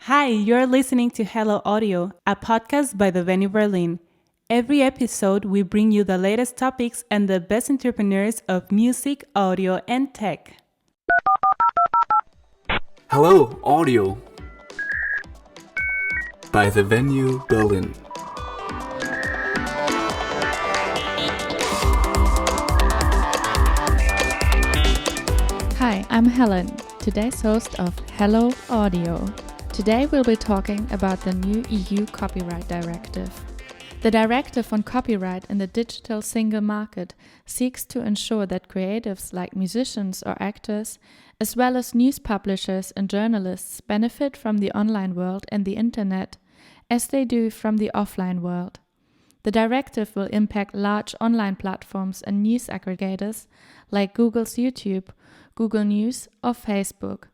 Hi, you're listening to Hello Audio, a podcast by the Venue Berlin. Every episode, we bring you the latest topics and the best entrepreneurs of music, audio, and tech. Hello Audio by the Venue Berlin. Hi, I'm Helen, today's host of Hello Audio. Today we'll be talking about the new EU Copyright Directive. The directive on copyright in the digital single market seeks to ensure that creatives like musicians or actors, as well as news publishers and journalists, benefit from the online world and the internet, as they do from the offline world. The directive will impact large online platforms and news aggregators like Google's YouTube, Google News, or Facebook,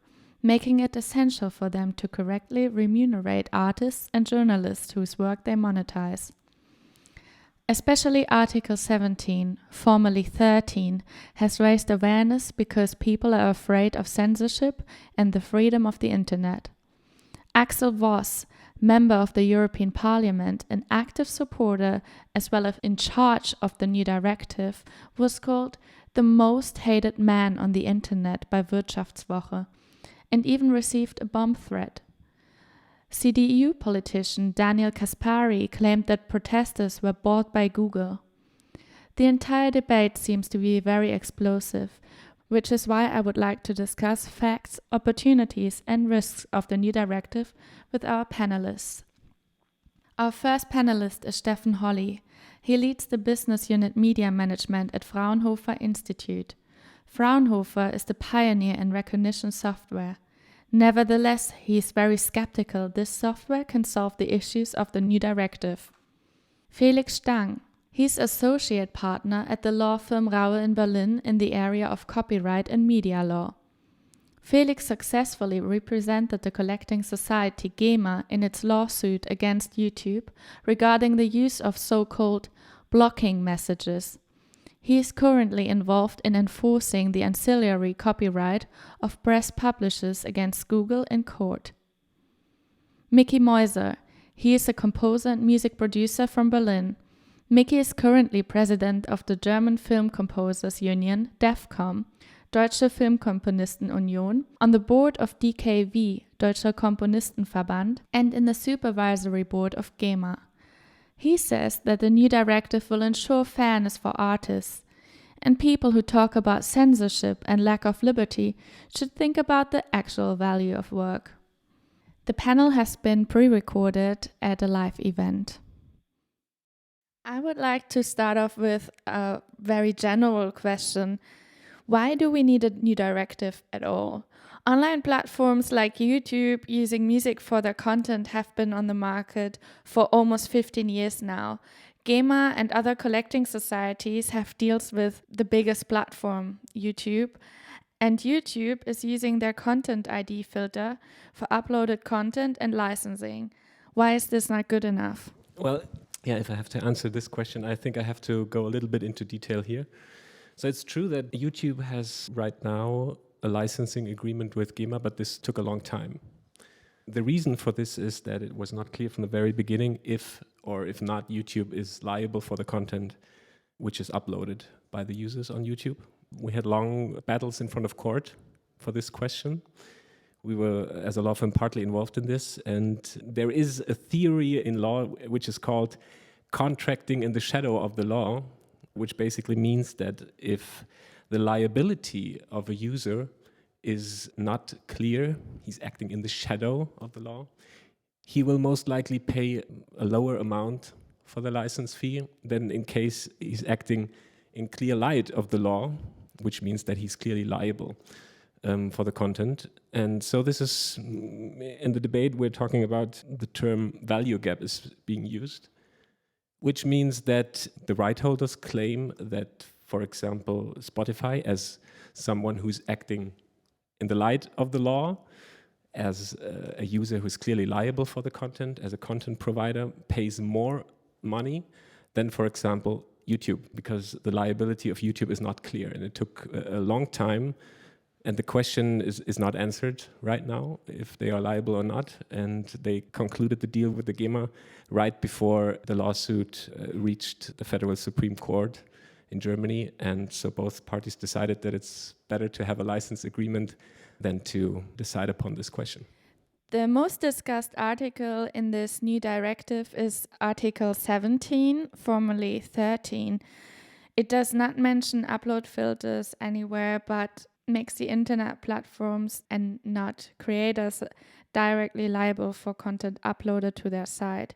making it essential for them to correctly remunerate artists and journalists whose work they monetize. Especially Article 17, formerly 13, has raised awareness because people are afraid of censorship and the freedom of the internet. Axel Voss, member of the European Parliament, an active supporter as well as in charge of the new directive, was called the most hated man on the internet by Wirtschaftswoche and even received a bomb threat. CDU politician Daniel Caspary claimed that protesters were bought by Google. The entire debate seems to be very explosive, which is why I would like to discuss facts, opportunities, and risks of the new directive with our panelists. Our first panelist is Steffen Holly. He leads the business unit media management at Fraunhofer Institute. Fraunhofer is the pioneer in recognition software. Nevertheless, he is very skeptical this software can solve the issues of the new directive. Felix Stang. He's associate partner at the law firm Raue in Berlin in the area of copyright and media law. Felix successfully represented the collecting society GEMA in its lawsuit against YouTube regarding the use of so-called blocking messages. He is currently involved in enforcing the ancillary copyright of press publishers against Google in court. Mickey Meuser. He is a composer and music producer from Berlin. Mickey is currently president of the German Film Composers Union, DEFCOM, Deutsche Filmkomponisten-Union, on the board of DKV, Deutscher Komponistenverband, and in the supervisory board of GEMA. He says that the new directive will ensure fairness for artists, and people who talk about censorship and lack of liberty should think about the actual value of work. The panel has been pre-recorded at a live event. I would like to start off with a very general question. Why do we need a new directive at all? Online platforms like YouTube using music for their content have been on the market for almost 15 years now. GEMA and other collecting societies have deals with the biggest platform, YouTube, and YouTube is using their content ID filter for uploaded content and licensing. Why is this not good enough? Well, yeah, if I have to answer this question, I think I have to go a little bit into detail here. So it's true that YouTube has right now a licensing agreement with GEMA, but this took a long time. The reason for this is that it was not clear from the very beginning if or if not YouTube is liable for the content which is uploaded by the users on YouTube. We had long battles in front of court for this question. We were, as a law firm, partly involved in this, and there is a theory in law which is called contracting in the shadow of the law, which basically means that if the liability of a user is not clear, he's acting in the shadow of the law, he will most likely pay a lower amount for the license fee than in case he's acting in clear light of the law, which means that he's clearly liable for the content. And so this is, in the debate we're talking about, the term value gap is being used, which means that the right holders claim that, for example, Spotify, as someone who's acting in the light of the law, as a user who's clearly liable for the content, as a content provider, pays more money than, for example, YouTube, because the liability of YouTube is not clear. And it took a long time And the question is not answered right now, if they are liable or not. And they concluded the deal with the GEMA right before the lawsuit reached the Federal Supreme Court in Germany. And so both parties decided that it's better to have a license agreement than to decide upon this question. The most discussed article in this new directive is Article 17, formerly 13. It does not mention upload filters anywhere, but makes the internet platforms and not creators directly liable for content uploaded to their site.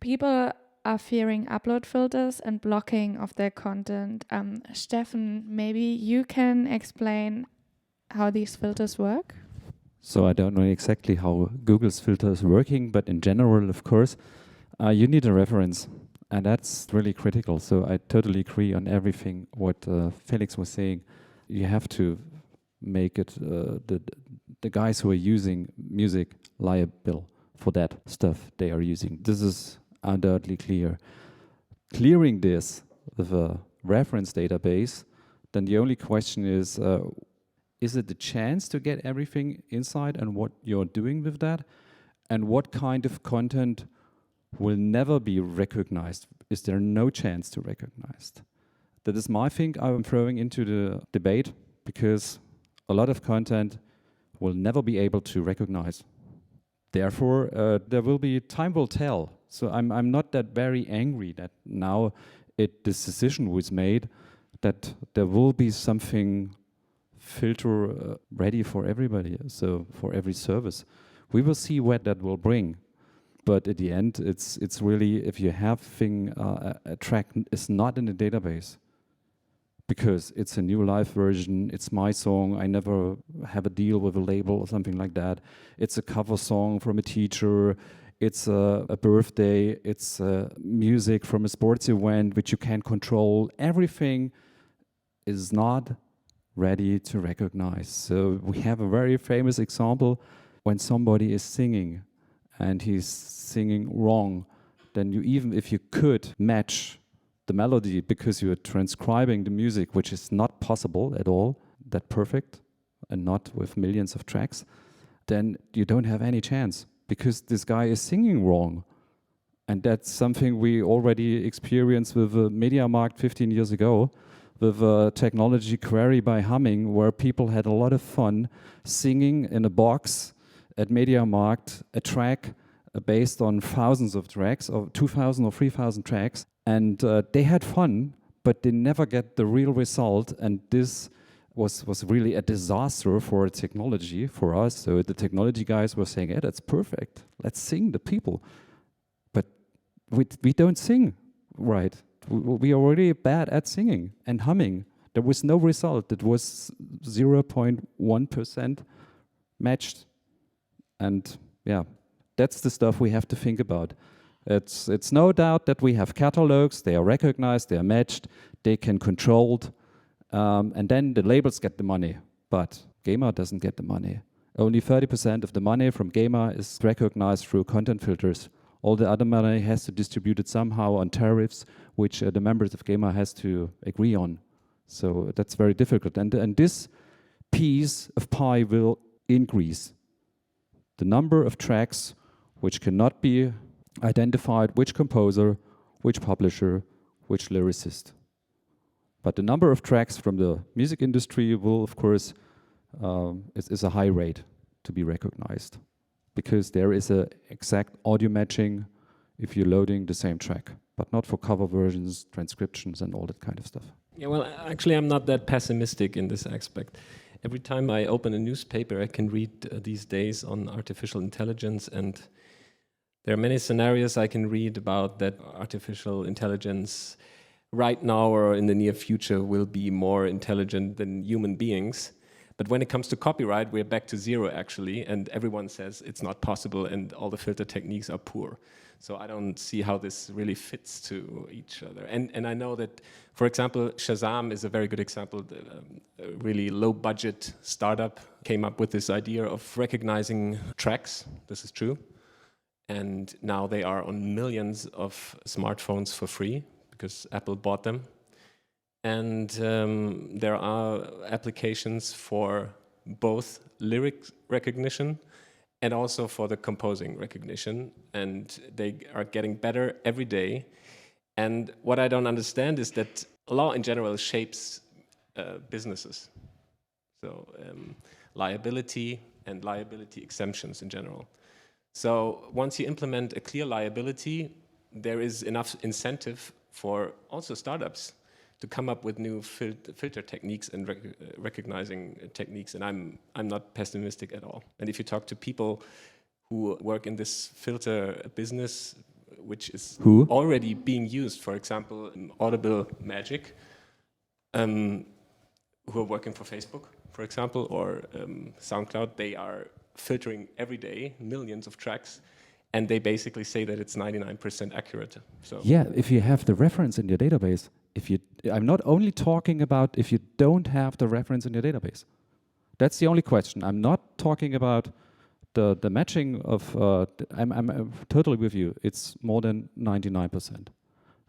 People are fearing upload filters and blocking of their content. Steffen, maybe you can explain how these filters work? So I don't know exactly how Google's filter is working, but in general, of course, you need a reference. And that's really critical. So I totally agree on everything what Felix was saying. You have to make it the guys who are using music liable for that stuff they are using. This is undoubtedly clear. Clearing this with a reference database, then the only question is it the chance to get everything inside and what you're doing with that? And what kind of content will never be recognized? Is there no chance to recognize? That is my thing I'm throwing into the debate, because a lot of content will never be able to recognize. Therefore, there will be, time will tell. So I'm not that very angry that now this decision was made, that there will be something filter ready for everybody, so for every service. We will see what that will bring. But at the end, it's really, if you have a track is not in the database, because it's a new live version, it's my song, I never have a deal with a label or something like that. It's a cover song from a teacher, it's a birthday, it's music from a sports event which you can control. Everything is not ready to recognize. So we have a very famous example when somebody is singing and he's singing wrong, then you, even if you could match the melody because you are transcribing the music, which is not possible at all, that perfect, and not with millions of tracks, then you don't have any chance because this guy is singing wrong. And that's something we already experienced with MediaMarkt 15 years ago, with a technology query by Humming, where people had a lot of fun singing in a box at MediaMarkt a track based on thousands of tracks, or 2,000 or 3,000 tracks, and they had fun, but they never get the real result, and this was really a disaster for technology, for us. So the technology guys were saying, yeah, that's perfect, let's sing the people. But we don't sing right. We are already bad at singing and humming. There was no result. It was 0.1% matched. And yeah, that's the stuff we have to think about. It's no doubt that we have catalogs, they are recognized, they are matched, they can controlled, and then the labels get the money. But GEMA doesn't get the money. Only 30% of the money from GEMA is recognized through content filters. All the other money has to distribute it somehow on tariffs, which the members of GEMA has to agree on. So that's very difficult. And this piece of pie will increase. The number of tracks which cannot be identified, which composer, which publisher, which lyricist. But the number of tracks from the music industry will, of course, is a high rate to be recognized, because there is a exact audio matching if you're loading the same track, but not for cover versions, transcriptions, and all that kind of stuff. Yeah, well, actually, I'm not that pessimistic in this aspect. Every time I open a newspaper, I can read these days on artificial intelligence, and there are many scenarios I can read about that artificial intelligence right now or in the near future will be more intelligent than human beings. But when it comes to copyright, we're back to zero, actually, and everyone says it's not possible and all the filter techniques are poor. So I don't see how this really fits to each other. And I know that, for example, Shazam is a very good example. A really low-budget startup came up with this idea of recognizing tracks. This is true. And now they are on millions of smartphones for free because Apple bought them. And there are applications for both lyric recognition and also for the composing recognition, and they are getting better every day. And what I don't understand is that law in general shapes businesses. So liability and liability exemptions in general. So once you implement a clear liability, there is enough incentive for also startups to come up with new filter techniques and recognizing techniques. And I'm not pessimistic at all. And if you talk to people who work in this filter business, which is already being used, for example, in Audible Magic, who are working for Facebook, for example, or SoundCloud, they are filtering every day millions of tracks, and they basically say that it's 99% accurate. So yeah, if you have the reference in your database, I'm not only talking about if you don't have the reference in your database. That's the only question. I'm not talking about the matching of. I'm totally with you. It's more than 99%,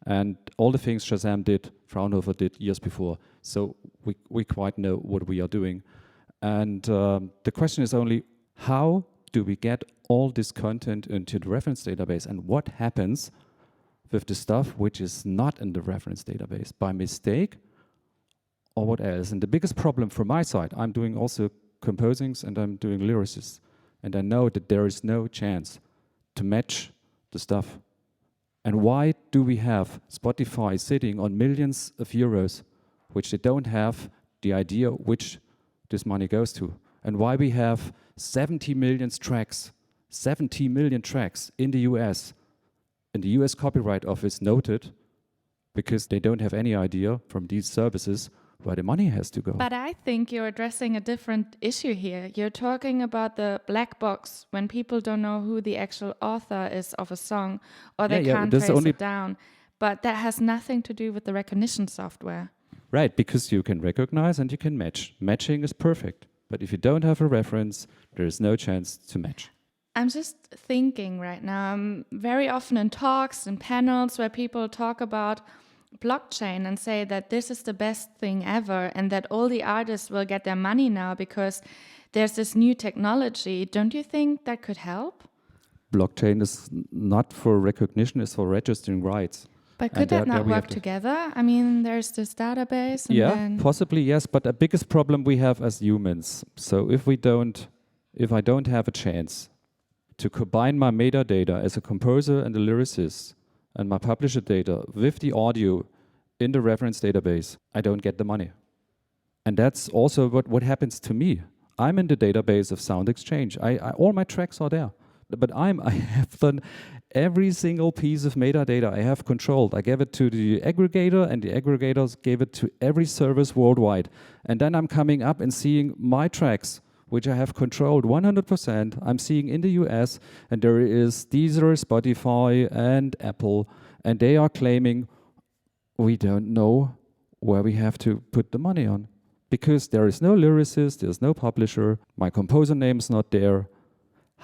and all the things Shazam did, Fraunhofer did years before. So we quite know what we are doing, and the question is only how do we get all this content into the reference database, and what happens with the stuff which is not in the reference database by mistake or what else. And the biggest problem from my side, I'm doing also composings and I'm doing lyricists, and I know that there is no chance to match the stuff. And why do we have Spotify sitting on millions of euros which they don't have the idea which this money goes to? And why we have 70 million tracks in the US, and the US Copyright Office noted, because they don't have any idea from these services where the money has to go. But I think you're addressing a different issue here. You're talking about the black box when people don't know who the actual author is of a song, or they can't trace it down. But that has nothing to do with the recognition software. Right, because you can recognize and you can match. Matching is perfect. But if you don't have a reference, there is no chance to match. I'm just thinking right now, I'm very often in talks and panels where people talk about blockchain and say that this is the best thing ever and that all the artists will get their money now because there's this new technology. Don't you think that could help? Blockchain is not for recognition, it's for registering rights. But could that not work together? I mean, there's this database. And then possibly, yes. But the biggest problem we have as humans. So if I don't have a chance to combine my metadata as a composer and a lyricist and my publisher data with the audio in the reference database, I don't get the money. And that's also what happens to me. I'm in the database of Sound Exchange. All my tracks are there. But I have done every single piece of metadata I have controlled. I gave it to the aggregator, and the aggregators gave it to every service worldwide. And then I'm coming up and seeing my tracks, which I have controlled 100%. I'm seeing in the US, and there is Deezer, Spotify, and Apple, and they are claiming we don't know where we have to put the money on. Because there is no lyricist, there's no publisher, my composer name's not there.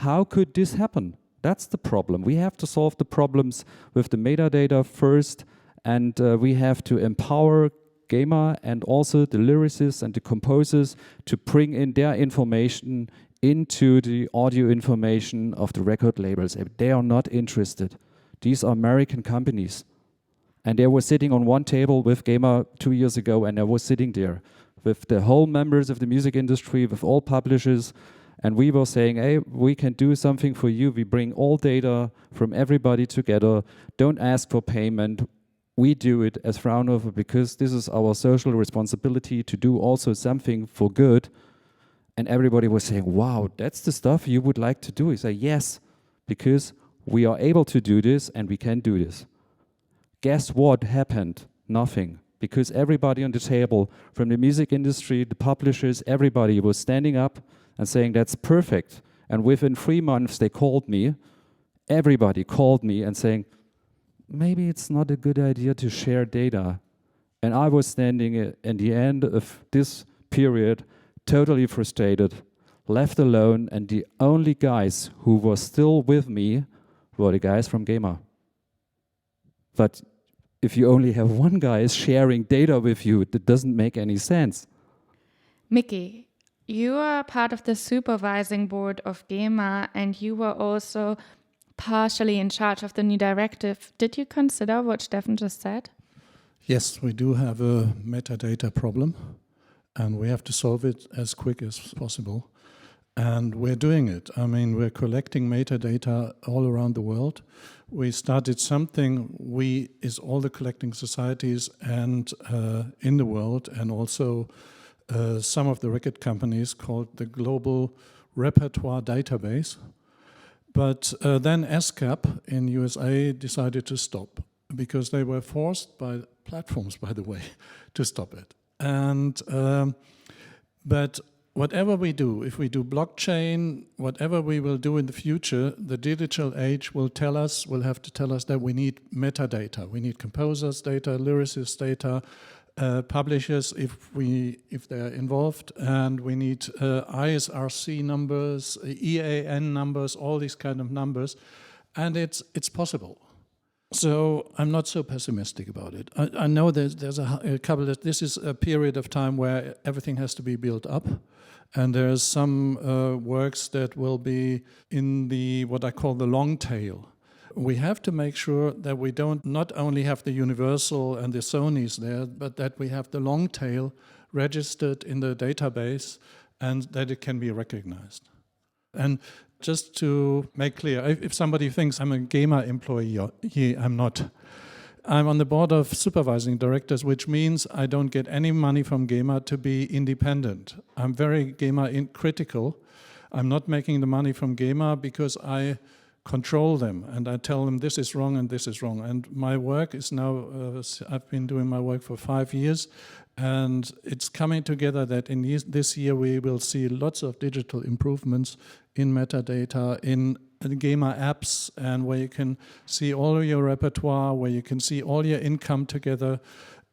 How could this happen? That's the problem. We have to solve the problems with the metadata first, and we have to empower GEMA and also the lyricists and the composers to bring in their information into the audio information of the record labels. They are not interested. These are American companies. And they were sitting on one table with GEMA 2 years ago, and I was sitting there with the whole members of the music industry, with all publishers. And we were saying, hey, we can do something for you. We bring all data from everybody together. Don't ask for payment. We do it as Fraunhofer because this is our social responsibility to do also something for good. And everybody was saying, wow, that's the stuff you would like to do. I say, yes, because we are able to do this and we can do this. Guess what happened? Nothing. Because everybody on the table, from the music industry, the publishers, everybody was standing up and saying, that's perfect. And within 3 months, they called me. Everybody called me and saying, maybe it's not a good idea to share data. And I was standing at the end of this period, totally frustrated, left alone, and the only guys who were still with me were the guys from GEMA. But if you only have one guy sharing data with you, that doesn't make any sense. Mickey, You are part of the supervising board of GEMA, and you were also partially in charge of the new directive. Did you consider what Steffen just said? Yes, we do have a metadata problem, and we have to solve it as quick as possible. And we're doing it. I mean, we're collecting metadata all around the world. We started something, is all the collecting societies and in the world, and also some of the record companies, called the Global Repertoire Database. But then ASCAP in USA decided to stop, because they were forced by platforms, by the way, to stop it. And but whatever we do, if we do blockchain, whatever we will do in the future, the digital age will have to tell us that we need metadata. We need composers' data, lyricists' data, publishers if they're involved, and we need ISRC numbers, EAN numbers, all these kind of numbers, and it's possible. So I'm not so pessimistic about it. I know there's a couple of, this is a period of time where everything has to be built up, and there's some works that will be in the what I call the long tail. We have to make sure that we don't not only have the Universal and the Sonys there, but that we have the long tail registered in the database and that it can be recognized. And just to make clear, if somebody thinks I'm a GEMA employee, I'm not. I'm on the board of supervising directors, which means I don't get any money from GEMA to be independent. I'm very GEMA critical. I'm not making the money from GEMA because I control them and I tell them this is wrong and this is wrong. And my work is now, I've been doing my work for 5 years, and it's coming together that in this year we will see lots of digital improvements in metadata, in GEMA apps, and where you can see all your repertoire, where you can see all your income together,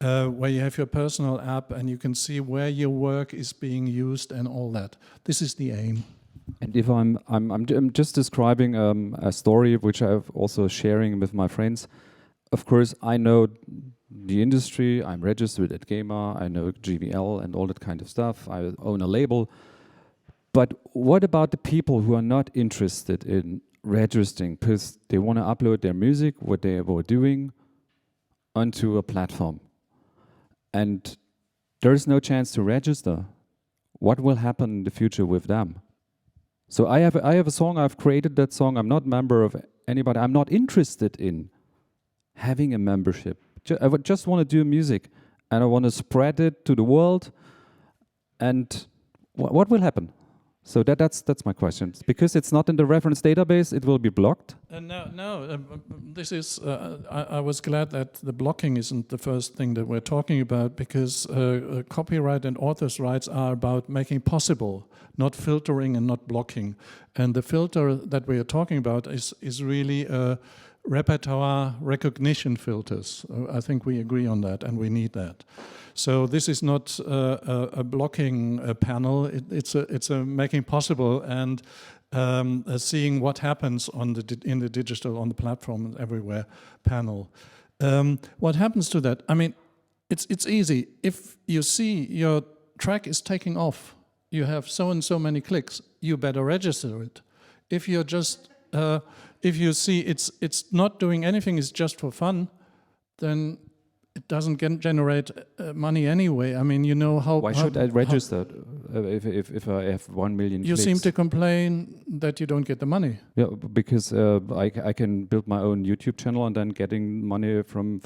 where you have your personal app and you can see where your work is being used and all that. This is the aim. And if I'm just describing a story which I'm also sharing with my friends. Of course, I know the industry. I'm registered at GEMA. I know GVL and all that kind of stuff. I own a label. But what about the people who are not interested in registering because they want to upload their music, what they were doing, onto a platform, and there's no chance to register? What will happen in the future with them? So I have a song, I've created that song, I'm not a member of anybody, I'm not interested in having a membership. I would just want to do music and I want to spread it to the world, and what will happen? So that's my question. Because it's not in the reference database, it will be blocked? This is, I was glad that the blocking isn't the first thing that we're talking about, because copyright and authors' rights are about making possible, not filtering and not blocking. And the filter that we are talking about is really repertoire recognition filters. I think we agree on that, and we need that. So this is not a blocking panel. It's a making possible and seeing what happens in the digital, on the platform and everywhere panel. What happens to that? I mean, it's easy. If you see your track is taking off, you have so and so many clicks, you better register it. If you're just if you see it's not doing anything, it's just for fun, then it doesn't generate money anyway. I mean, you know how... Why should I register if I have 1 million You clicks? seem to complain that you don't get the money. Yeah, because I can build my own YouTube channel and then getting money from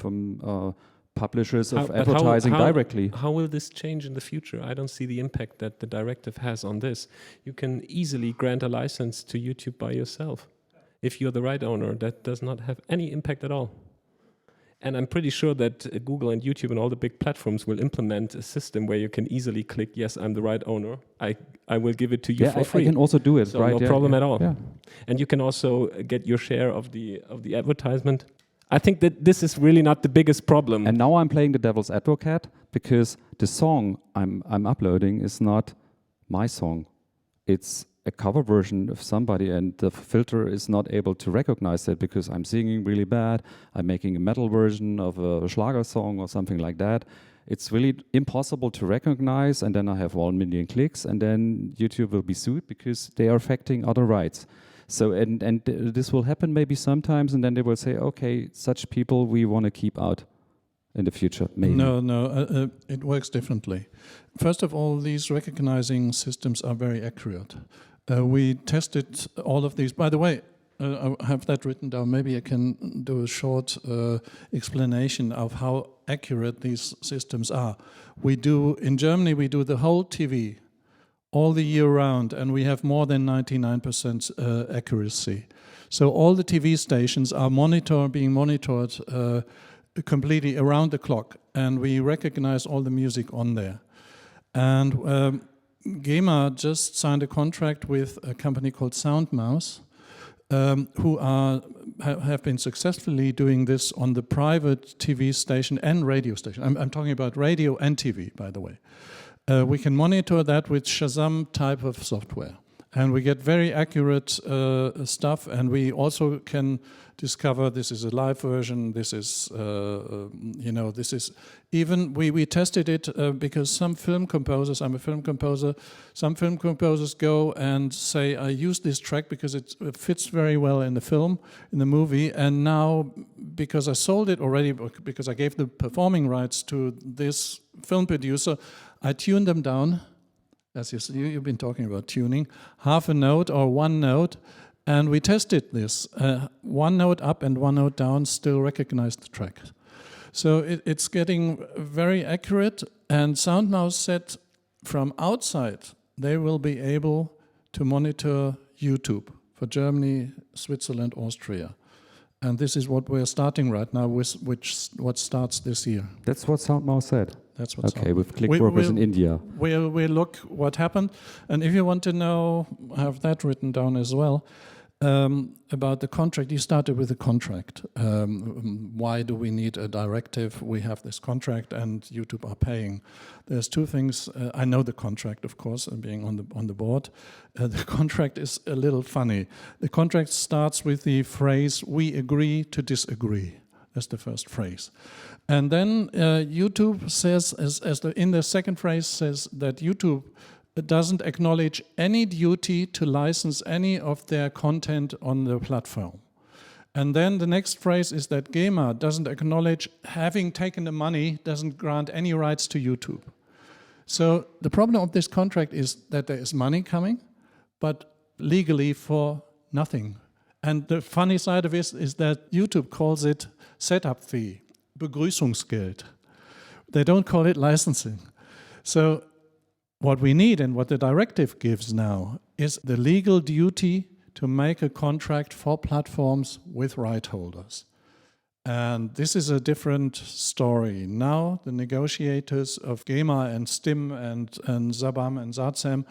publishers of advertising directly. How will this change in the future? I don't see the impact that the directive has on this. You can easily grant a license to YouTube by yourself. If you're the right owner, that does not have any impact at all. And I'm pretty sure that Google and YouTube and all the big platforms will implement a system where you can easily click, yes, I'm the right owner. I will give it to you for free. I can also do it, so right? No problem at all. Yeah. And you can also get your share of the advertisement. I think that this is really not the biggest problem. And now I'm playing the devil's advocate, because the song I'm uploading is not my song. It's a cover version of somebody, and the filter is not able to recognize that because I'm singing really bad. I'm making a metal version of a Schlager song or something like that. it's really impossible to recognize, and then I have 1 million clicks, and then YouTube will be sued because they are affecting other rights. So, and this will happen maybe sometimes, and then they will say, okay, such people we want to keep out in the future, maybe. No, it works differently. First of all, these recognizing systems are very accurate. We tested all of these. By the way, I have that written down. Maybe I can do a short explanation of how accurate these systems are. In Germany, we do the whole TV all the year round, and we have more than 99% accuracy. So all the TV stations are being monitored completely around the clock, and we recognize all the music on there. And GEMA just signed a contract with a company called SoundMouse, who have been successfully doing this on the private TV station and radio station. I'm talking about radio and TV, by the way. We can monitor that with Shazam type of software. And we get very accurate stuff, and we also can discover this is a live version, this is, this is even, we tested it because some film composers, I'm a film composer, some film composers go and say, I use this track because it fits very well in the film, in the movie, and now, because I sold it already, because I gave the performing rights to this film producer, I tuned them down. As you've been talking about tuning, half a note or one note, and we tested this. One note up and one note down still recognized the track. So it's getting very accurate, and SoundMouse said from outside they will be able to monitor YouTube for Germany, Switzerland, Austria. And this is what we're starting right now, with what starts this year. That's what SoundMouse said. That's what's okay, with Clickworkers in India. We'll look what happened. And if you want to know, I have that written down as well, about the contract. You started with a contract. Why do we need a directive? We have this contract and YouTube are paying. There's two things. I know the contract, of course, and being on the board. The contract is a little funny. The contract starts with the phrase, we agree to disagree. That's the first phrase. And then YouTube says, in the second phrase says that YouTube doesn't acknowledge any duty to license any of their content on the platform. And then the next phrase is that GEMA doesn't acknowledge having taken the money, doesn't grant any rights to YouTube. So the problem of this contract is that there is money coming, but legally for nothing. And the funny side of it is that YouTube calls it setup fee, Begrüßungsgeld. They don't call it licensing. So what we need and what the directive gives now is the legal duty to make a contract for platforms with right holders. And this is a different story. Now the negotiators of GEMA and STIM and Zabam and Zatsam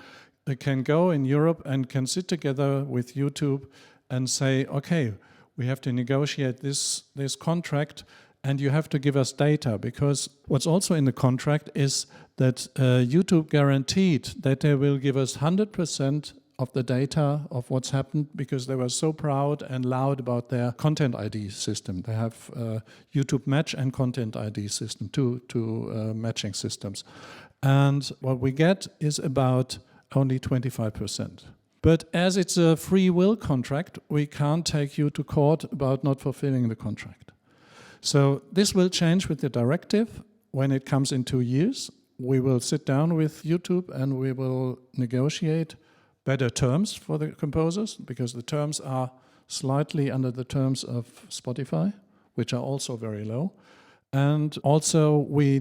can go in Europe and can sit together with YouTube and say, okay, we have to negotiate this contract and you have to give us data, because what's also in the contract is that YouTube guaranteed that they will give us 100% of the data of what's happened, because they were so proud and loud about their Content ID system. They have YouTube Match and Content ID system, two matching systems. And what we get is about only 25%. But as it's a free will contract, we can't take you to court about not fulfilling the contract. So this will change with the directive when it comes in 2 years. We will sit down with YouTube and we will negotiate better terms for the composers, because the terms are slightly under the terms of Spotify, which are also very low. And also we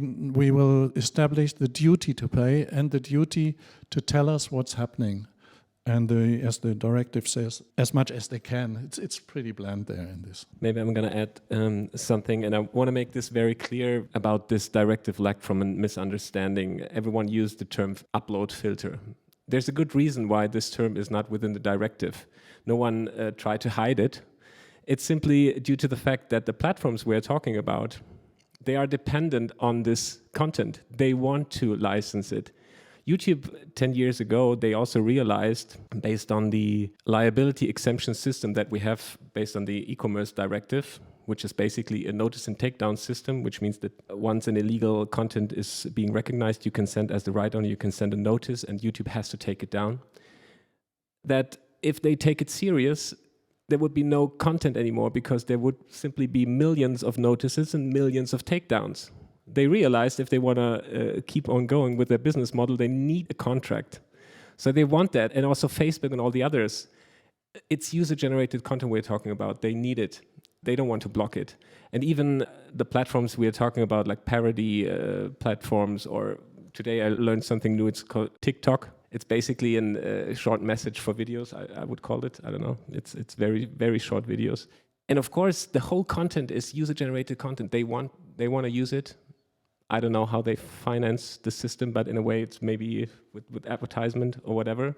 will establish the duty to pay and the duty to tell us what's happening. And as the directive says, as much as they can. It's pretty bland there in this. Maybe I'm going to add something, and I want to make this very clear about this directive lack from a misunderstanding. Everyone used the term upload filter. There's a good reason why this term is not within the directive. No one tried to hide it. It's simply due to the fact that the platforms we're talking about, they are dependent on this content. They want to license it. YouTube 10 years ago, they also realized, based on the liability exemption system that we have based on the e-commerce directive, which is basically a notice and takedown system, which means that once an illegal content is being recognized, you can send, as the right owner, you can send a notice and YouTube has to take it down. That if they take it serious, there would be no content anymore because there would simply be millions of notices and millions of takedowns. They realized if they want to keep on going with their business model, they need a contract. So they want that. And also Facebook and all the others, it's user-generated content we're talking about. They need it. They don't want to block it. And even the platforms we're talking about, like parody platforms, or today I learned something new, it's called TikTok. It's basically a short message for videos, I would call it. I don't know. It's very, very short videos. And of course, the whole content is user-generated content. They want to use it. I don't know how they finance the system, but in a way it's maybe with advertisement or whatever,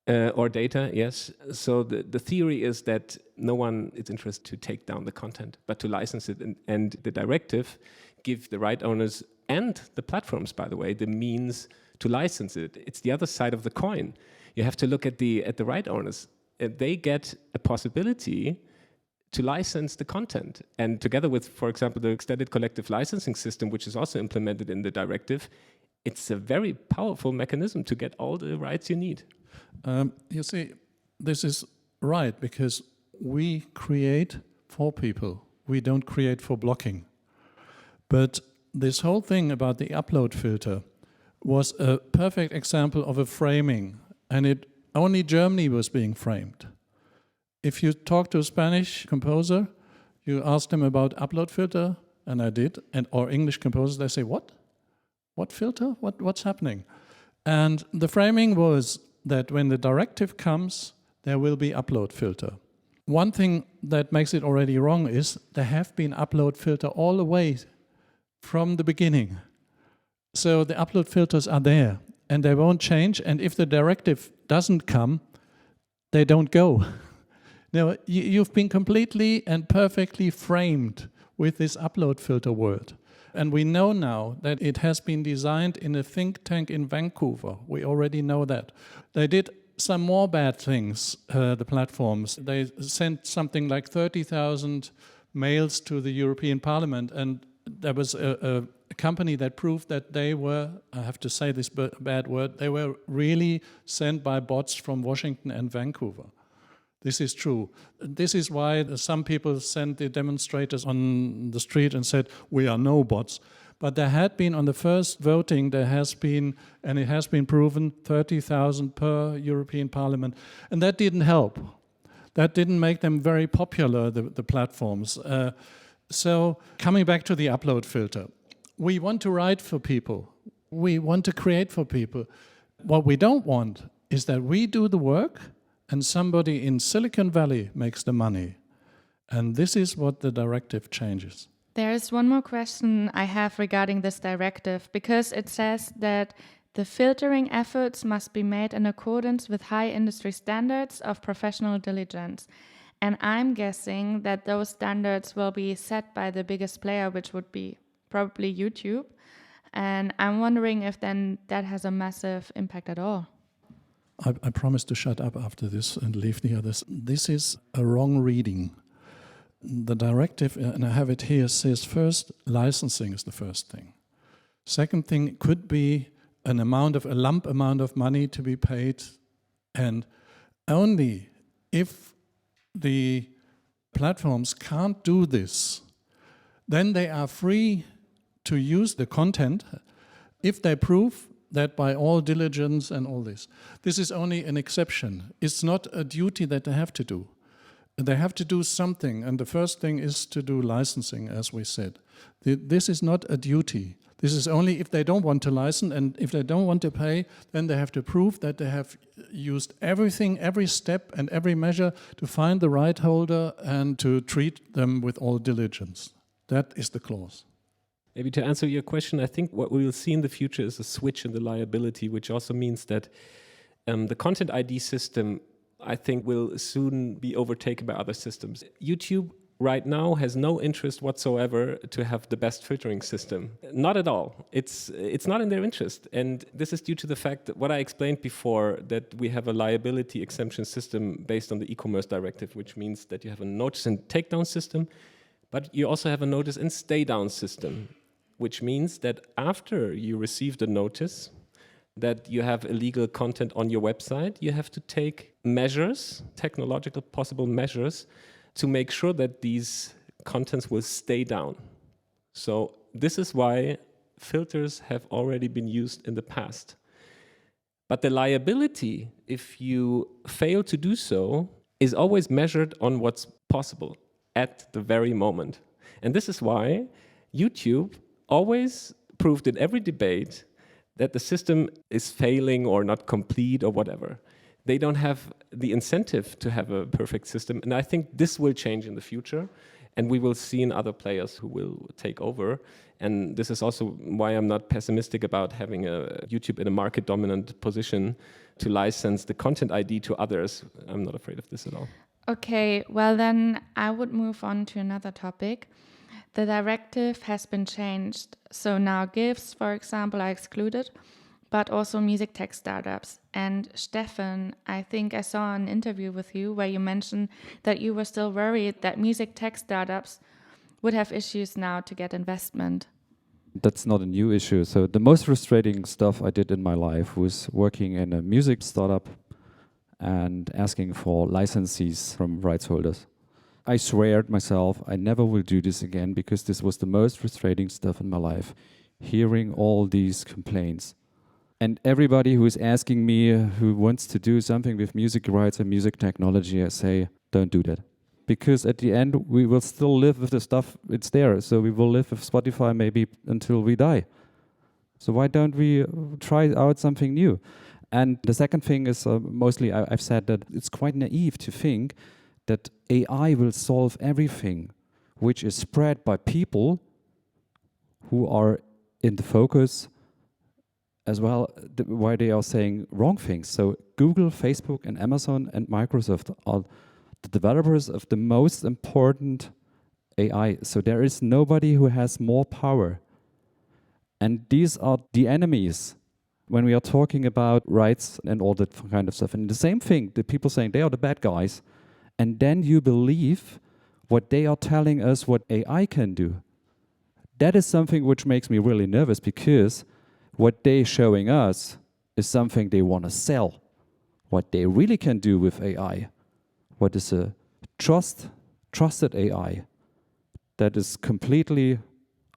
or data, yes. So the theory is that no one is interested to take down the content, but to license it. And the directive give the right owners and the platforms, by the way, the means to license it. It's the other side of the coin. You have to look at the right owners. They get a possibility to license the content. And together with, for example, the extended collective licensing system, which is also implemented in the directive, it's a very powerful mechanism to get all the rights you need. You see, this is right, because we create for people. We don't create for blocking. But this whole thing about the upload filter was a perfect example of a framing, and only Germany was being framed. If you talk to a Spanish composer, you ask them about upload filter, and I did, or English composers, they say, what? What filter? What's happening? And the framing was that when the directive comes, there will be upload filter. One thing that makes it already wrong is there have been upload filter all the way from the beginning. So the upload filters are there, and they won't change, and if the directive doesn't come, they don't go. Now, you've been completely and perfectly framed with this upload filter word. And we know now that it has been designed in a think tank in Vancouver. We already know that. They did some more bad things, the platforms. They sent something like 30,000 mails to the European Parliament, and there was a company that proved that they were, I have to say this bad word, they were really sent by bots from Washington and Vancouver. This is true. This is why some people sent the demonstrators on the street and said, we are no bots. But there had been, on the first voting, there has been, and it has been proven, 30,000 per European Parliament. And that didn't help. That didn't make them very popular, the platforms. So coming back to the upload filter, we want to write for people. We want to create for people. What we don't want is that we do the work and somebody in Silicon Valley makes the money. And this is what the directive changes. There is one more question I have regarding this directive, because it says that the filtering efforts must be made in accordance with high industry standards of professional diligence. And I'm guessing that those standards will be set by the biggest player, which would be probably YouTube. And I'm wondering if then that has a massive impact at all. I promise to shut up after this and leave the others. This is a wrong reading. The directive, and I have it here, says first, licensing is the first thing. Second thing could be a lump amount of money to be paid, and only if the platforms can't do this, then they are free to use the content if they prove that by all diligence and all this. This is only an exception. It's not a duty that they have to do. They have to do something, and the first thing is to do licensing, as we said. This is not a duty. This is only if they don't want to license, and if they don't want to pay, then they have to prove that they have used everything, every step and every measure to find the right holder and to treat them with all diligence. That is the clause. Maybe to answer your question, I think what we will see in the future is a switch in the liability, which also means that the content ID system, I think, will soon be overtaken by other systems. YouTube right now has no interest whatsoever to have the best filtering system. Not at all. It's not in their interest. And this is due to the fact that what I explained before, that we have a liability exemption system based on the e-commerce directive, which means that you have a notice and takedown system, but you also have a notice and stay down system, which means that after you receive the notice that you have illegal content on your website, you have to take measures, technological possible measures, to make sure that these contents will stay down. So this is why filters have already been used in the past. But the liability, if you fail to do so, is always measured on what's possible at the very moment. And this is why YouTube always proved in every debate that the system is failing or not complete or whatever. They don't have the incentive to have a perfect system. And I think this will change in the future. And we will see in other players who will take over. And this is also why I'm not pessimistic about having a YouTube in a market dominant position to license the content ID to others. I'm not afraid of this at all. Okay, well then I would move on to another topic. The directive has been changed. So now GIFs, for example, are excluded, but also music tech startups. And Stefan, I think I saw an interview with you where you mentioned that you were still worried that music tech startups would have issues now to get investment. That's not a new issue. So the most frustrating stuff I did in my life was working in a music startup and asking for licensees from rights holders. I swear at myself I never will do this again, because this was the most frustrating stuff in my life, hearing all these complaints. And everybody who is asking me who wants to do something with music rights and music technology, I say, don't do that. Because at the end, we will still live with the stuff, it's there. So we will live with Spotify maybe until we die. So why don't we try out something new? And the second thing is, mostly I've said that it's quite naive to think that AI will solve everything, which is spread by people who are in the focus as well, why they are saying wrong things. So Google, Facebook, and Amazon and Microsoft are the developers of the most important AI. So there is nobody who has more power. And these are the enemies when we are talking about rights and all that kind of stuff. And the same thing, the people saying they are the bad guys. And then you believe what they are telling us what AI can do. That is something which makes me really nervous, because what they're showing us is something they want to sell. What they really can do with AI, what is a trusted AI that is completely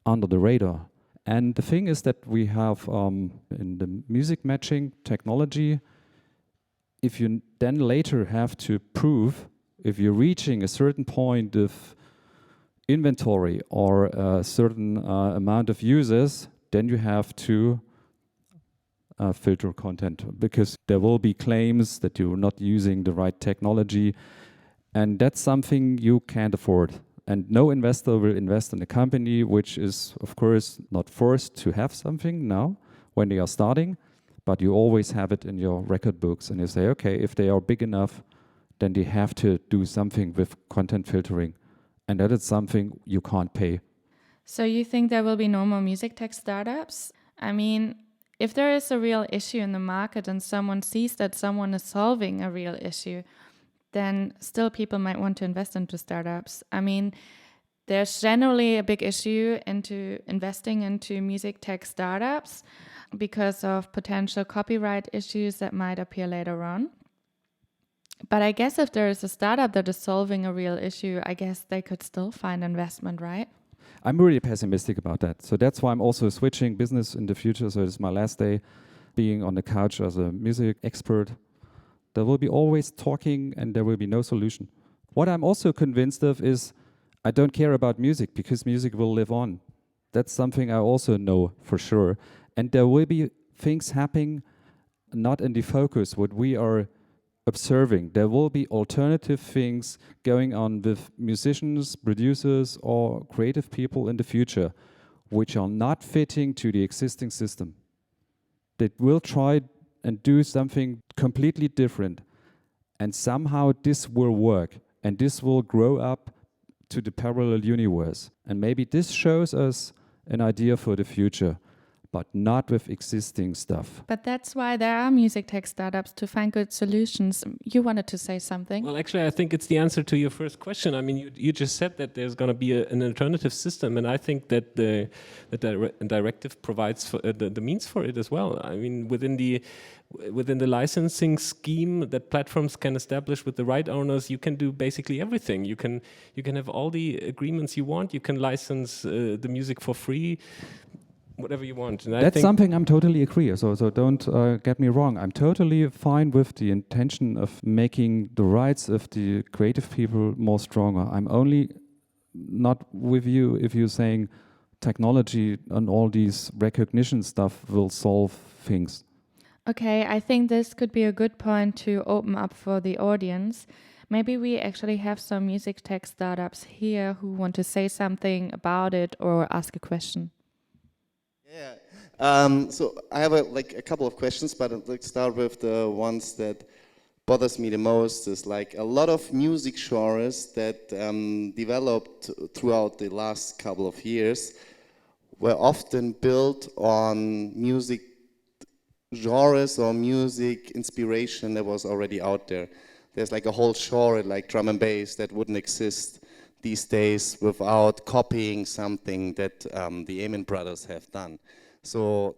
under the radar. And the thing is that we have in the music matching technology, if you then later have to prove if you're reaching a certain point of inventory or a certain amount of users, then you have to filter content, because there will be claims that you're not using the right technology, and that's something you can't afford. And no investor will invest in a company which is, of course, not forced to have something now when they are starting, but you always have it in your record books, and you say, okay, if they are big enough, then they have to do something with content filtering, and that is something you can't pay. So you think there will be no more music tech startups? I mean, if there is a real issue in the market and someone sees that someone is solving a real issue, then still people might want to invest into startups. I mean, there's generally a big issue into investing into music tech startups because of potential copyright issues that might appear later on. But I guess if there is a startup that is solving a real issue, I guess they could still find investment, right? I'm really pessimistic about that. So that's why I'm also switching business in the future. So it's my last day being on the couch as a music expert. There will be always talking and there will be no solution. What I'm also convinced of is I don't care about music, because music will live on. That's something I also know for sure. And there will be things happening not in the focus, what we are observing. There will be alternative things going on with musicians, producers, or creative people in the future, which are not fitting to the existing system. They will try and do something completely different. And somehow this will work. And this will grow up to the parallel universe. And maybe this shows us an idea for the future, but not with existing stuff. But that's why there are music tech startups to find good solutions. You wanted to say something? Well, actually, I think it's the answer to your first question. I mean, you just said that there's going to be an alternative system, and I think that the directive provides for, the means for it as well. I mean, within the licensing scheme that platforms can establish with the right owners, you can do basically everything. You can have all the agreements you want. You can license the music for free, whatever you want. And That's something I'm totally agree. So don't get me wrong. I'm totally fine with the intention of making the rights of the creative people more stronger. I'm only not with you if you're saying technology and all these recognition stuff will solve things. Okay, I think this could be a good point to open up for the audience. Maybe we actually have some music tech startups here who want to say something about it or ask a question. Yeah. So I have a couple of questions, but let's start with the ones that bothers me the most. Is like a lot of music genres that developed throughout the last couple of years were often built on music genres or music inspiration that was already out there. There's like a whole genre like drum and bass that wouldn't exist these days without copying something that the Amen Brothers have done. So,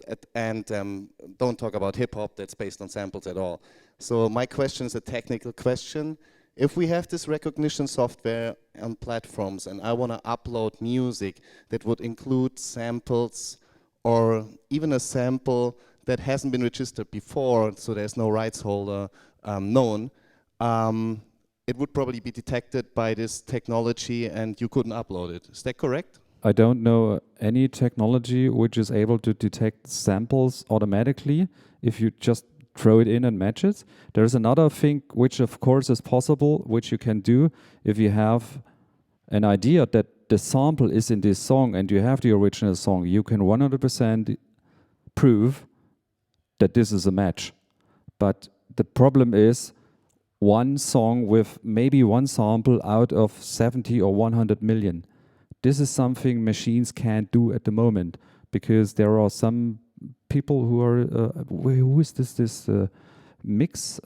don't talk about hip hop that's based on samples at all. So my question is a technical question. If we have this recognition software on platforms and I want to upload music that would include samples or even a sample that hasn't been registered before, so there's no rights holder known, it would probably be detected by this technology and you couldn't upload it. Is that correct? I don't know any technology which is able to detect samples automatically if you just throw it in and match it. There's another thing which of course is possible, which you can do if you have an idea that the sample is in this song and you have the original song. You can 100% prove that this is a match. But the problem is one song with maybe one sample out of 70 or 100 million. This is something machines can't do at the moment because there are some people who are, who is this mix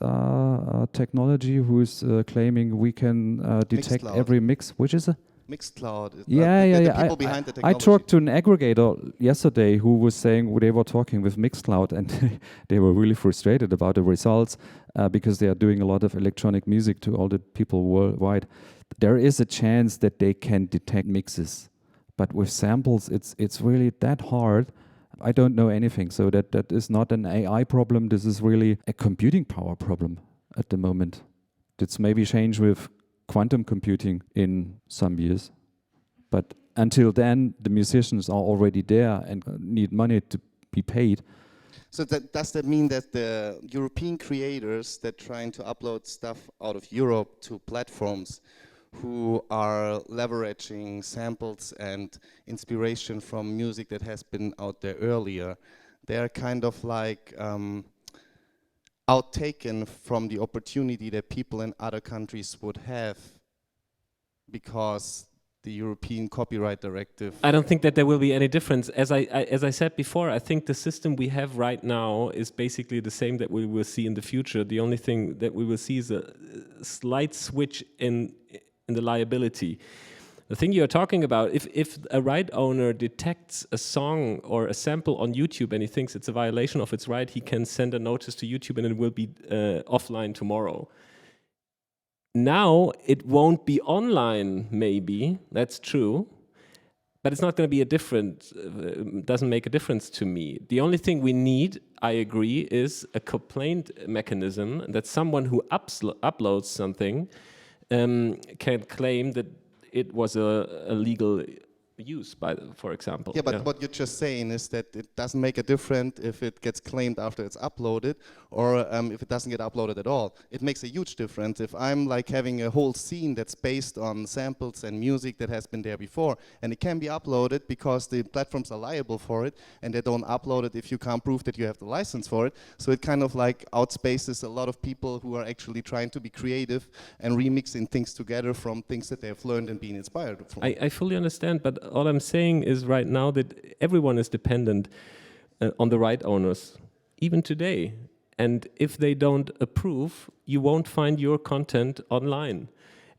technology who is claiming we can detect Mixcloud. Every mix, which is a Mixcloud. Yeah. The people behind the I technology. talked to an aggregator yesterday who was saying they were talking with Mixcloud and they were really frustrated about the results because they are doing a lot of electronic music to all the people worldwide. There is a chance that they can detect mixes, but with samples, it's really that hard. I don't know anything, so that is not an AI problem. This is really a computing power problem at the moment. It's maybe change with quantum computing in some years. But until then, the musicians are already there and need money to be paid. So does that mean that the European creators that trying to upload stuff out of Europe to platforms who are leveraging samples and inspiration from music that has been out there earlier, they're kind of like outtaken from the opportunity that people in other countries would have because the European Copyright Directive? I don't think that there will be any difference. As I said before, I think the system we have right now is basically the same that we will see in the future. The only thing that we will see is a slight switch in the liability. The thing you're talking about, if a right owner detects a song or a sample on YouTube and he thinks it's a violation of its right, he can send a notice to YouTube and it will be offline tomorrow. Now it won't be online, maybe, that's true, but it's not going to be doesn't make a difference to me. The only thing we need, I agree, is a complaint mechanism that someone who uploads something can claim that it was a legal use, for example. Yeah, but what you're just saying is that it doesn't make a difference if it gets claimed after it's uploaded or if it doesn't get uploaded at all. It makes a huge difference. If I'm like having a whole scene that's based on samples and music that has been there before, and it can be uploaded because the platforms are liable for it, and they don't upload it if you can't prove that you have the license for it. So it kind of like outspaces a lot of people who are actually trying to be creative and remixing things together from things that they have learned and been inspired from. I fully understand, but all I'm saying is right now that everyone is dependent on the right owners, even today. And if they don't approve, you won't find your content online.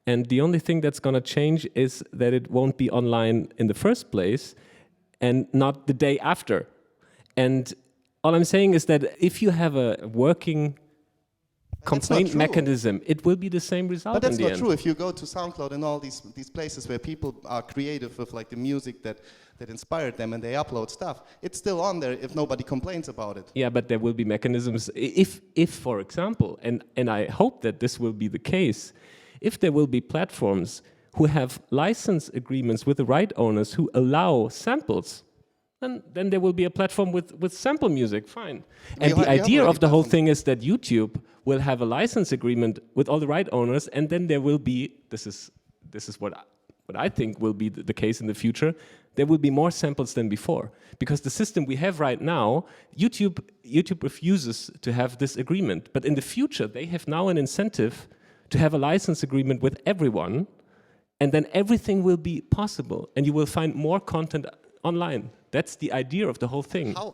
And the only thing that's going to change is that it won't be online in the first place and not the day after. And all I'm saying is that if you have a working complaint mechanism, it will be the same result. But that's in the not end. true. If you go to SoundCloud and all these places where people are creative with like the music that inspired them and they upload stuff, it's still on there if nobody complains about it. Yeah, but there will be mechanisms. If for example, and I hope that this will be the case, if there will be platforms who have license agreements with the right owners who allow samples, then there will be a platform with sample music, fine. And the idea of the whole thing is that YouTube will have a license agreement with all the right owners, and then there will be, this is what I think will be the case in the future, there will be more samples than before. Because the system we have right now, YouTube refuses to have this agreement. But in the future, they have now an incentive to have a license agreement with everyone, and then everything will be possible, and you will find more content online. That's the idea of the whole thing. How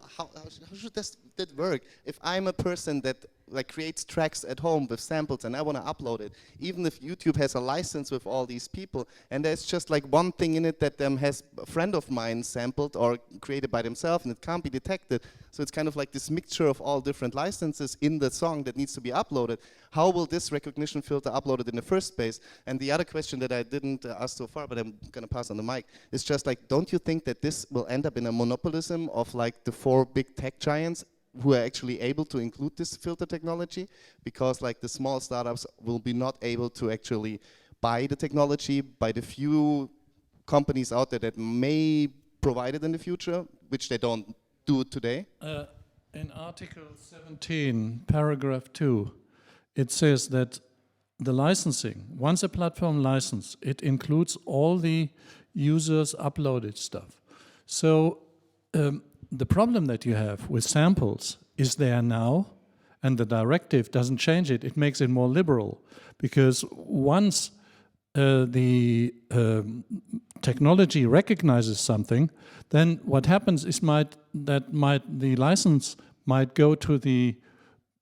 should that work? If I'm a person that like creates tracks at home with samples and I want to upload it, even if YouTube has a license with all these people, and there's just like one thing in it that has a friend of mine sampled or created by themselves and it can't be detected, so it's kind of like this mixture of all different licenses in the song that needs to be uploaded. How will this recognition filter upload it in the first place? And the other question that I didn't ask so far, but I'm going to pass on the mic, is just like, don't you think that this will end up in a monopolism of like the 4 big tech giants who are actually able to include this filter technology? Because like the small startups will be not able to actually buy the technology by the few companies out there that may provide it in the future, which they don't do today. In Article 17, paragraph 2, it says that the licensing, once a platform license, it includes all the users' uploaded stuff. So the problem that you have with samples is there now, and the directive doesn't change it. It makes it more liberal, because once the technology recognizes something, then what happens is the license might go to the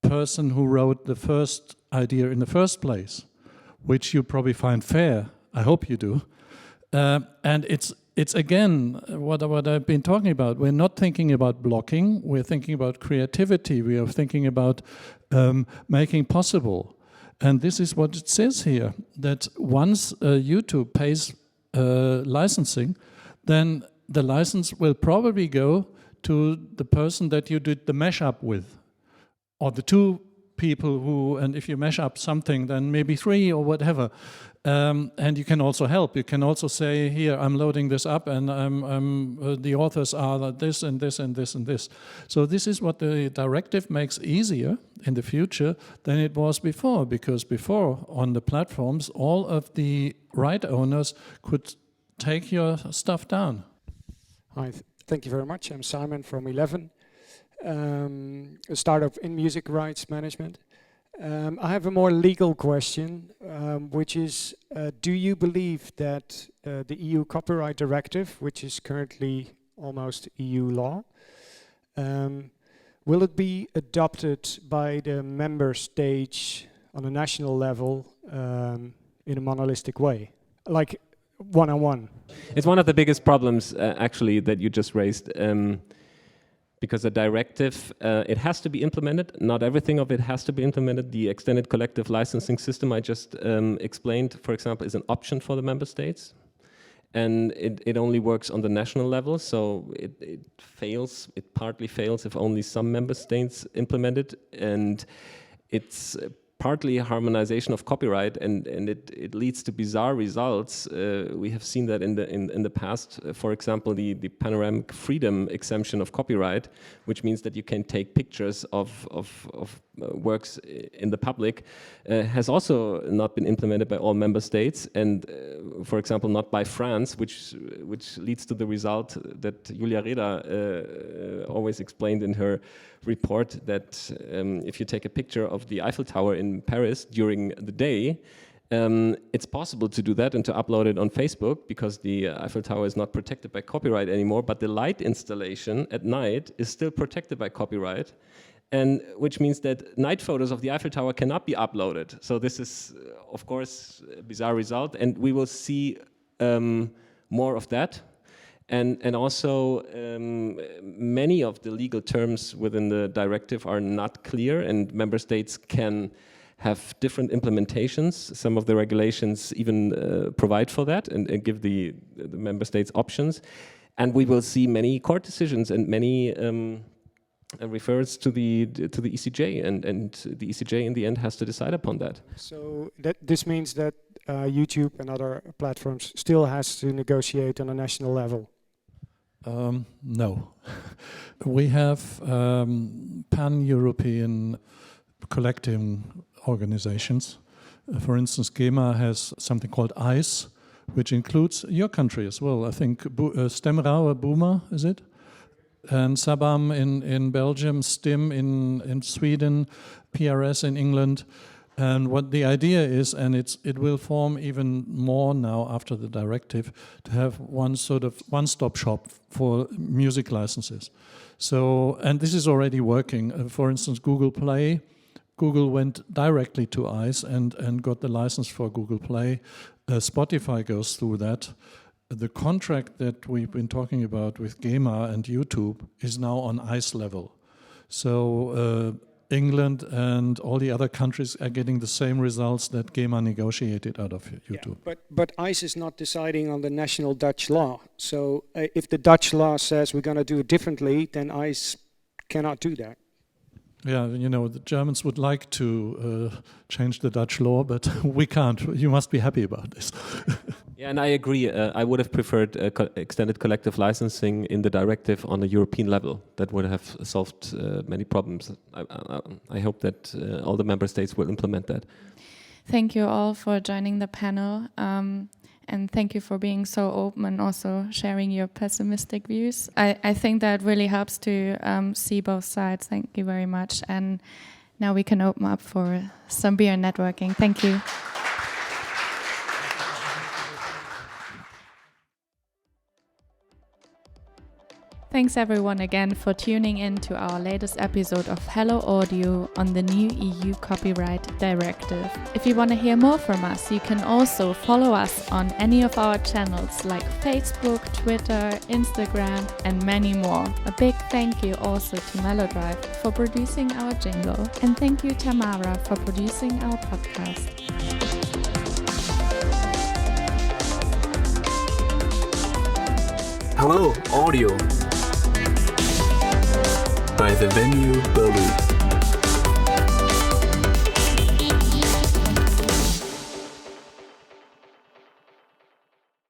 person who wrote the first idea in the first place, which you probably find fair. I hope you do. And it's again what I've been talking about. We're not thinking about blocking. We're thinking about creativity. We are thinking about making possible. And this is what it says here, that once YouTube pays licensing, then the license will probably go to the person that you did the mashup with, or the 2 people who, and if you mash up something, then maybe 3 or whatever. And you can also help. You can also say, here, I'm loading this up, and the authors are this and this and this and this. So this is what the directive makes easier in the future than it was before, because before, on the platforms, all of the right owners could take your stuff down. Hi, thank you very much. I'm Simon from 11, a startup in music rights management. I have a more legal question, which is, do you believe that the EU Copyright Directive, which is currently almost EU law, will it be adopted by the member states on a national level in a monolithic way, like one-on-one? It's one of the biggest problems, actually, that you just raised. Because a directive, it has to be implemented. Not everything of it has to be implemented. The extended collective licensing system I just explained, for example, is an option for the member states. And it only works on the national level, so it partly fails if only some member states implement it. And it's partly harmonization of copyright, and it leads to bizarre results. We have seen that in the past. For example, the panoramic freedom exemption of copyright, which means that you can take pictures of works in the public, has also not been implemented by all member states, and for example, not by France, which leads to the result that Julia Reda always explained in her report, that if you take a picture of the Eiffel Tower in Paris during the day, it's possible to do that and to upload it on Facebook, because the Eiffel Tower is not protected by copyright anymore, but the light installation at night is still protected by copyright, and which means that night photos of the Eiffel Tower cannot be uploaded. So this is, of course, a bizarre result, and we will see more of that. And also, many of the legal terms within the directive are not clear, and member states can have different implementations. Some of the regulations even provide for that and give the member states options. And we will see many court decisions and many refers to the ECJ, and the ECJ in the end has to decide upon that. So this means that YouTube and other platforms still has to negotiate on a national level. No. We have pan-European collecting organizations. For instance, GEMA has something called ICE, which includes your country as well. I think Stemrauer Boomer, is it? And Sabam in Belgium, STIM in Sweden, PRS in England. And what the idea is, and it will form even more now after the directive, to have one sort of one-stop shop for music licenses. So, and this is already working. For instance, Google Play, Google went directly to ICE and got the license for Google Play. Spotify goes through that. The contract that we've been talking about with GEMA and YouTube is now on ICE level. So England and all the other countries are getting the same results that GEMA negotiated out of YouTube. Yeah, but ICE is not deciding on the national Dutch law. So if the Dutch law says we're going to do it differently, then ICE cannot do that. Yeah, you know, the Germans would like to change the Dutch law, but we can't. You must be happy about this. Yeah, and I agree. I would have preferred extended collective licensing in the directive on a European level. That would have solved many problems. I hope that all the member states will implement that. Thank you all for joining the panel. And thank you for being so open and also sharing your pessimistic views. I think that really helps to see both sides. Thank you very much. And now we can open up for some beer networking. Thank you. Thanks everyone again for tuning in to our latest episode of Hello Audio on the new EU Copyright Directive. If you want to hear more from us, you can also follow us on any of our channels like Facebook, Twitter, Instagram, and many more. A big thank you also to Melodrive for producing our jingle, and thank you Tamara for producing our podcast. Hello Audio by The Venue Berlin.